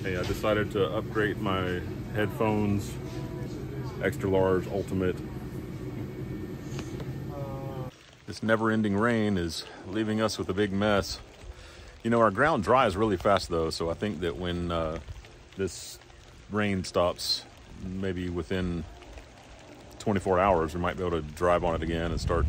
Hey, I decided to upgrade my headphones, extra large ultimate. This never-ending rain is leaving us with a big mess. You know, our ground dries really fast though, so I think that when this rain stops, maybe within 24 hours, we might be able to drive on it again and start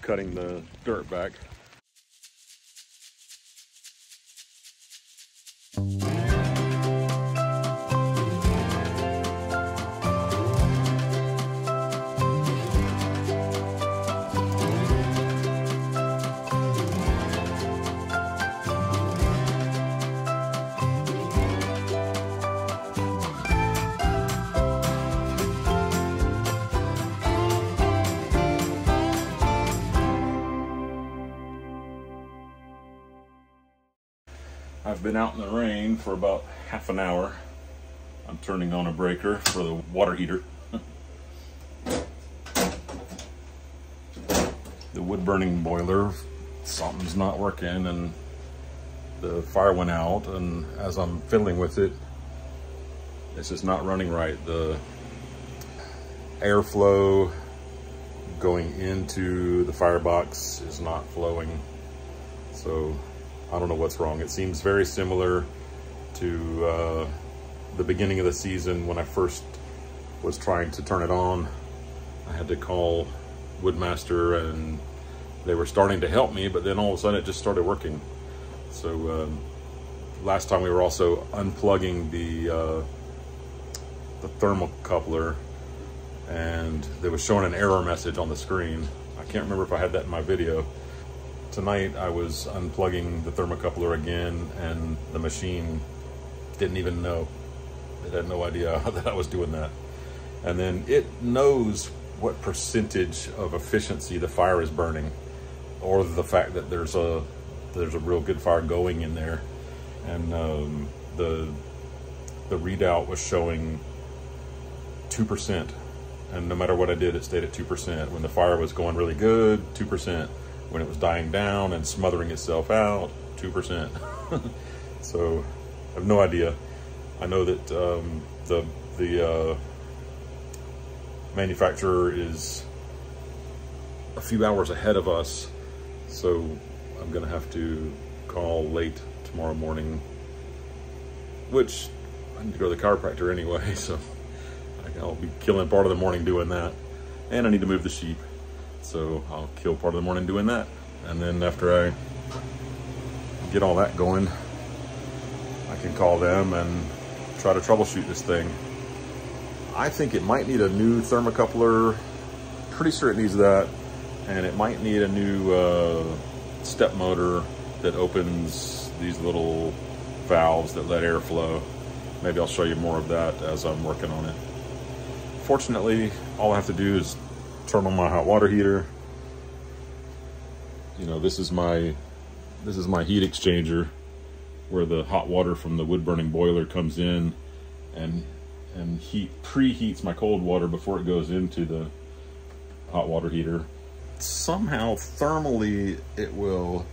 cutting the dirt back. I've been out in the rain for about half an hour. I'm turning on a breaker for the water heater. The wood burning boiler, something's not working and the fire went out, and as I'm fiddling with it, it's just not running right. The airflow going into the firebox is not flowing. So I don't know what's wrong. It seems very similar to the beginning of the season when I first was trying to turn it on. I had to call Woodmaster and they were starting to help me, but then all of a sudden it just started working. So last time we were also unplugging the thermocoupler, and they was showing an error message on the screen. I can't remember if I had that in my video. Tonight I was unplugging the thermocoupler again, and the machine didn't even know. It had no idea that I was doing that. And then it knows what percentage of efficiency the fire is burning, or the fact that there's a real good fire going in there. And the readout was showing 2%, and no matter what I did, it stayed at 2%. When the fire was going really good, 2%. When it was dying down and smothering itself out, 2%. So I have no idea. I know that the manufacturer is a few hours ahead of us, so I'm gonna have to call late tomorrow morning, which I need to go to the chiropractor anyway, so I'll be killing part of the morning doing that. And I need to move the sheep, so I'll kill part of the morning doing that. And then after I get all that going, I can call them and try to troubleshoot this thing. I think it might need a new thermocoupler. Pretty sure it needs that. And it might need a new step motor that opens these little valves that let air flow. Maybe I'll show you more of that as I'm working on it. Fortunately, all I have to do is turn on my hot water heater. You know, this is my heat exchanger where the hot water from the wood burning boiler comes in and preheats my cold water before it goes into the hot water heater. Somehow thermally it will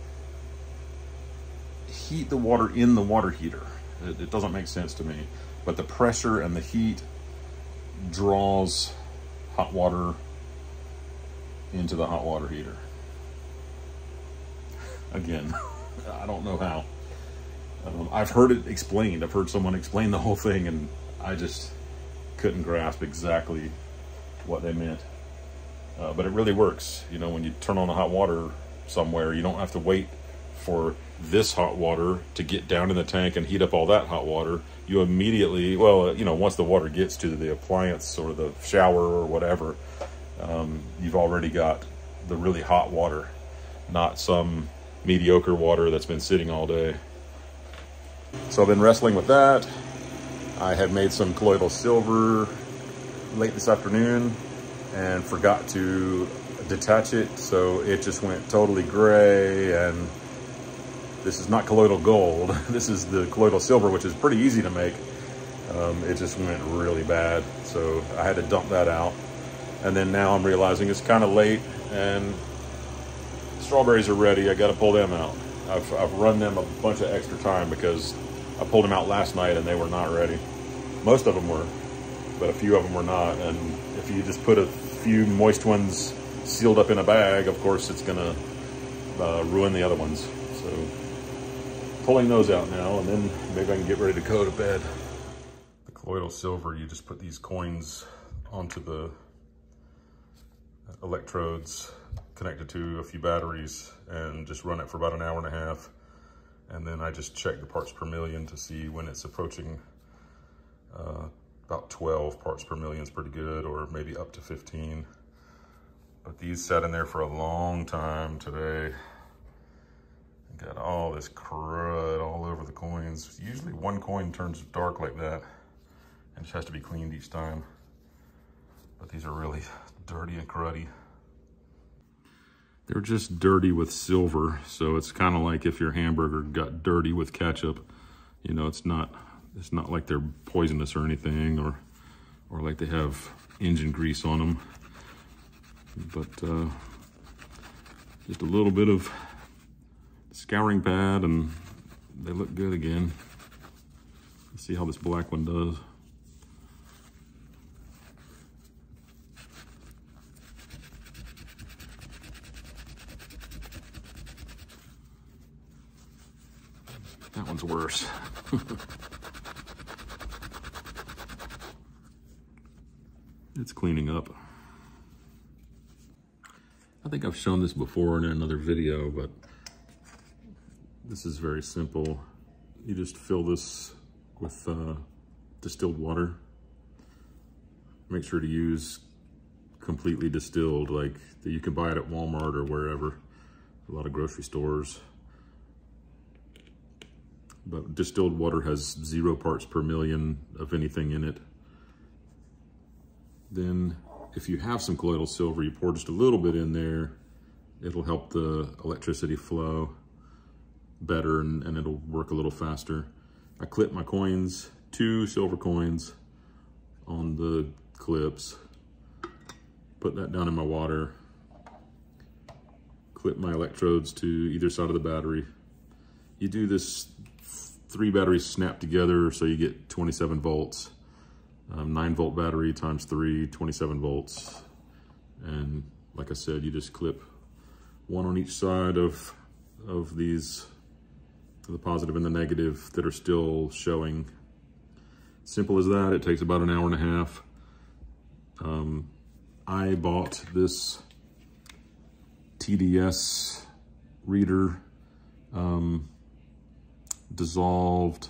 heat the water in the water heater. It doesn't make sense to me, but the pressure and the heat draws hot water into the hot water heater. Again, I don't know how. I've heard it explained. I've heard someone explain the whole thing, and I just couldn't grasp exactly what they meant. But it really works. You know, when you turn on the hot water somewhere, you don't have to wait for this hot water to get down in the tank and heat up all that hot water. You immediately, well, you know, once the water gets to the appliance or the shower or whatever, you've already got the really hot water, not some mediocre water that's been sitting all day. So I've been wrestling with that. I had made some colloidal silver late this afternoon and forgot to detach it, so it just went totally gray. And this is not colloidal gold. This is the colloidal silver, which is pretty easy to make. It just went really bad, so I had to dump that out. And then now I'm realizing it's kind of late and strawberries are ready. I got to pull them out. I've run them a bunch of extra time because I pulled them out last night and they were not ready. Most of them were, but a few of them were not. And if you just put a few moist ones sealed up in a bag, of course it's gonna ruin the other ones. So pulling those out now, and then maybe I can get ready to go to bed. The colloidal silver, you just put these coins onto the electrodes connected to a few batteries and just run it for about an hour and a half. And then I just check the parts per million to see when it's approaching about 12 parts per million is pretty good, or maybe up to 15. But these sat in there for a long time today. Got all this crud all over the coins. Usually one coin turns dark like that and just has to be cleaned each time. But these are really dirty and cruddy. They're just dirty with silver, so it's kind of like if your hamburger got dirty with ketchup. You know, it's not like they're poisonous or anything, or like they have engine grease on them. But just a little bit of scouring pad and they look good again. Let's see how this black one does. That one's worse. It's cleaning up. I think I've shown this before in another video, but this is very simple. You just fill this with distilled water. Make sure to use completely distilled, like that you can buy it at Walmart or wherever, a lot of grocery stores. But distilled water has 0 parts per million of anything in it. Then if you have some colloidal silver, you pour just a little bit in there. It'll help the electricity flow better and it'll work a little faster. I clip my coins, 2 silver coins on the clips, put that down in my water, clip my electrodes to either side of the battery. You do this 3 batteries snap together, so you get 27 volts. 9-volt battery times 3, 27 volts. And like I said, you just clip one on each side of these, the positive and the negative that are still showing. Simple as that. It takes about an hour and a half. I bought this TDS reader, dissolved,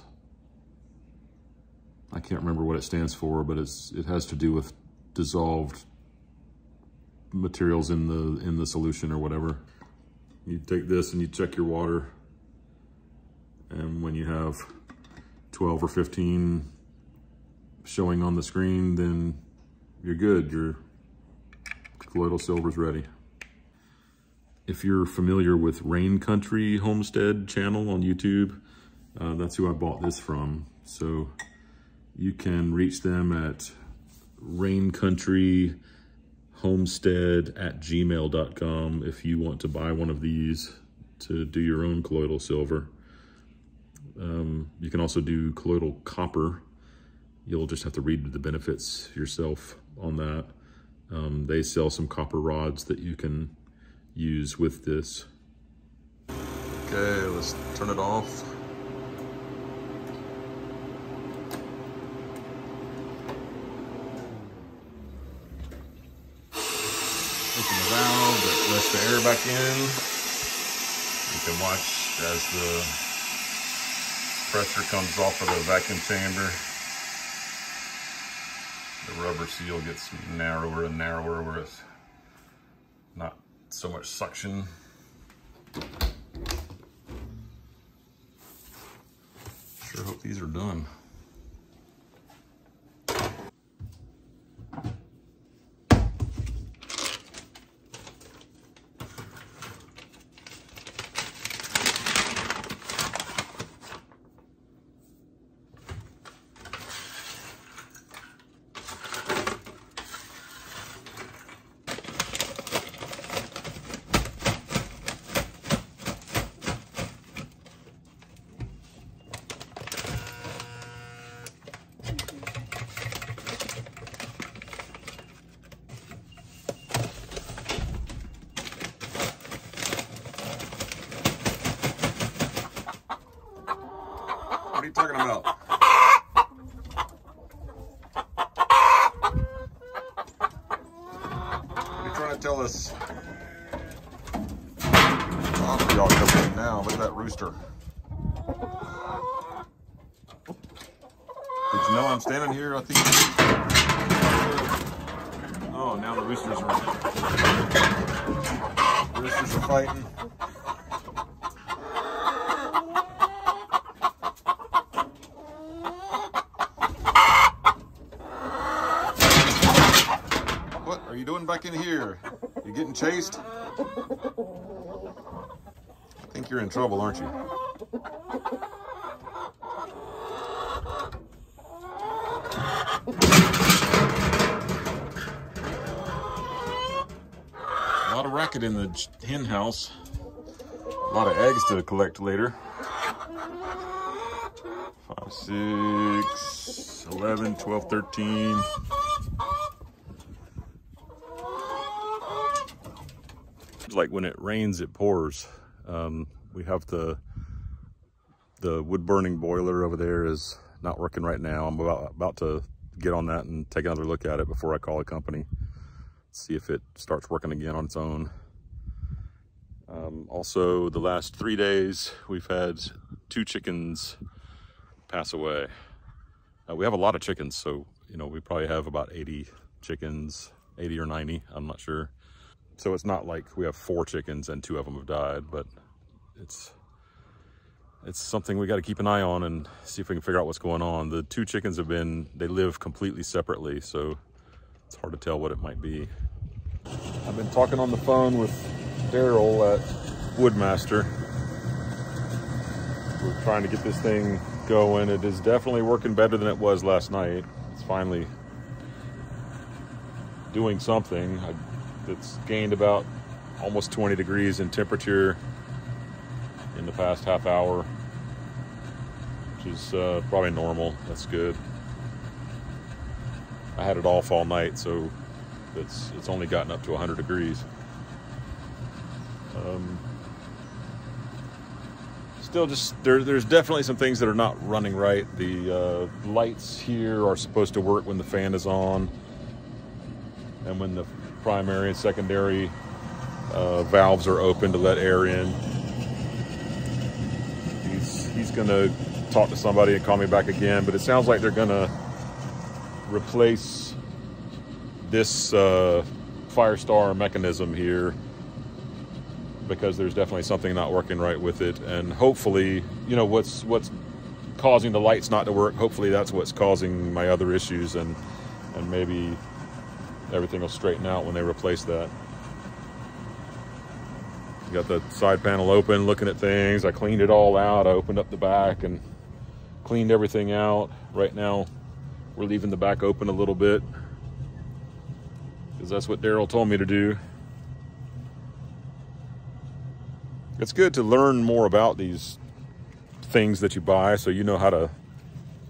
I can't remember what it stands for, but it has to do with dissolved materials in the solution or whatever. You take this and you check your water, and when you have 12 or 15 showing on the screen, then you're good. Your colloidal silver's ready. If you're familiar with Rain Country Homestead channel on YouTube, that's who I bought this from. So you can reach them at raincountryhomestead@gmail.com if you want to buy one of these to do your own colloidal silver. You can also do colloidal copper. You'll just have to read the benefits yourself on that. They sell some copper rods that you can use with this. Okay, let's turn it off. Open the valve that lets the air back in. You can watch as the pressure comes off of the vacuum chamber. The rubber seal gets narrower and narrower where it's not so much suction. Sure hope these are done. talking about? What are you trying to tell us? Oh, y'all coming in now. Look at that rooster. Did you know I'm standing here? I think. Oh, now the roosters are fighting. What are you doing back in here? You getting chased? I think you're in trouble, aren't you? A lot of racket in the hen house. A lot of eggs to collect later. 5, 6, 11, 12, 13. It's like when it rains, it pours. We have the wood burning boiler over there is not working right now. I'm about to get on that and take another look at it before I call a company. See if it starts working again on its own. Also, the last 3 days, we've had 2 chickens pass away. We have a lot of chickens, so, you know, we probably have about 80 chickens, 80 or 90, I'm not sure. So it's not like we have 4 chickens and 2 of them have died, but it's something we got to keep an eye on and see if we can figure out what's going on. The 2 chickens they live completely separately, so it's hard to tell what it might be. I've been talking on the phone with Daryl at Woodmaster. We're trying to get this thing going. It is definitely working better than it was last night. It's finally doing something. It's gained about almost 20 degrees in temperature in the past half hour, which is probably normal. That's good. I had it off all night, so it's only gotten up to 100 degrees. Still, just there's definitely some things that are not running right. The lights here are supposed to work when the fan is on, and when the primary and secondary valves are open to let air in. He's gonna talk to somebody and call me back again, but it sounds like they're gonna replace this Firestar mechanism here, because there's definitely something not working right with it. And hopefully, you know, what's causing the lights not to work, hopefully that's what's causing my other issues, and maybe everything will straighten out when they replace that. Got the side panel open, looking at things. I cleaned it all out. I opened up the back and cleaned everything out. Right now, we're leaving the back open a little bit because that's what Daryl told me to do. It's good to learn more about these things that you buy so you know how to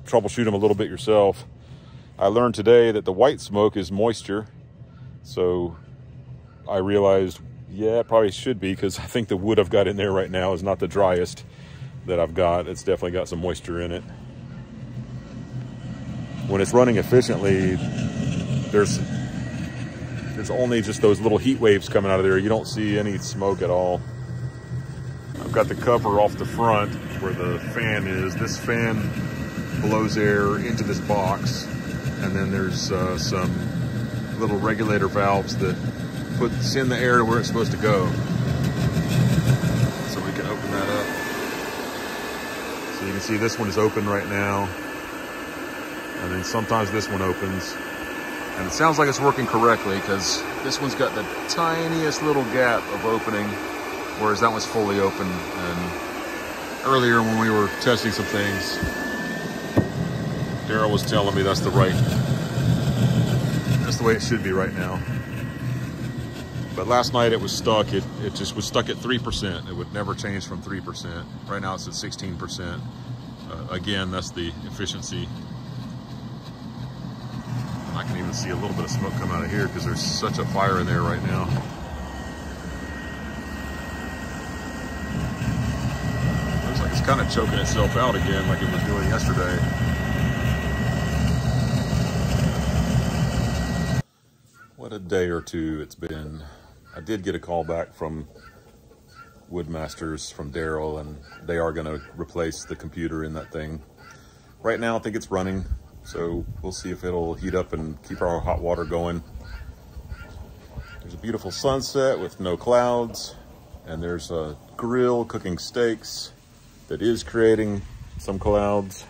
troubleshoot them a little bit yourself. I learned today that the white smoke is moisture, so I realized, yeah, it probably should be, because I think the wood I've got in there right now is not the driest that I've got. It's definitely got some moisture in it. When it's running efficiently, there's only just those little heat waves coming out of there. You don't see any smoke at all. I've got the cover off the front where the fan is. This fan blows air into this box, and then there's some little regulator valves that send the air to where it's supposed to go. So we can open that up. So you can see this one is open right now, and then sometimes this one opens, and it sounds like it's working correctly because this one's got the tiniest little gap of opening, whereas that one's fully open. And earlier when we were testing some things, Daryl was telling me that's the way it should be right now. But last night it was stuck. It just was stuck at 3%. It would never change from 3%. Right now it's at 16%. Again, that's the efficiency. I can even see a little bit of smoke come out of here because there's such a fire in there right now. Looks like it's kind of choking itself out again like it was doing yesterday. What a day or two it's been. I did get a call back from Woodmasters, from Daryl, and they are going to replace the computer in that thing. Right now I think it's running, so we'll see if it'll heat up and keep our hot water going. There's a beautiful sunset with no clouds, and there's a grill cooking steaks that is creating some clouds.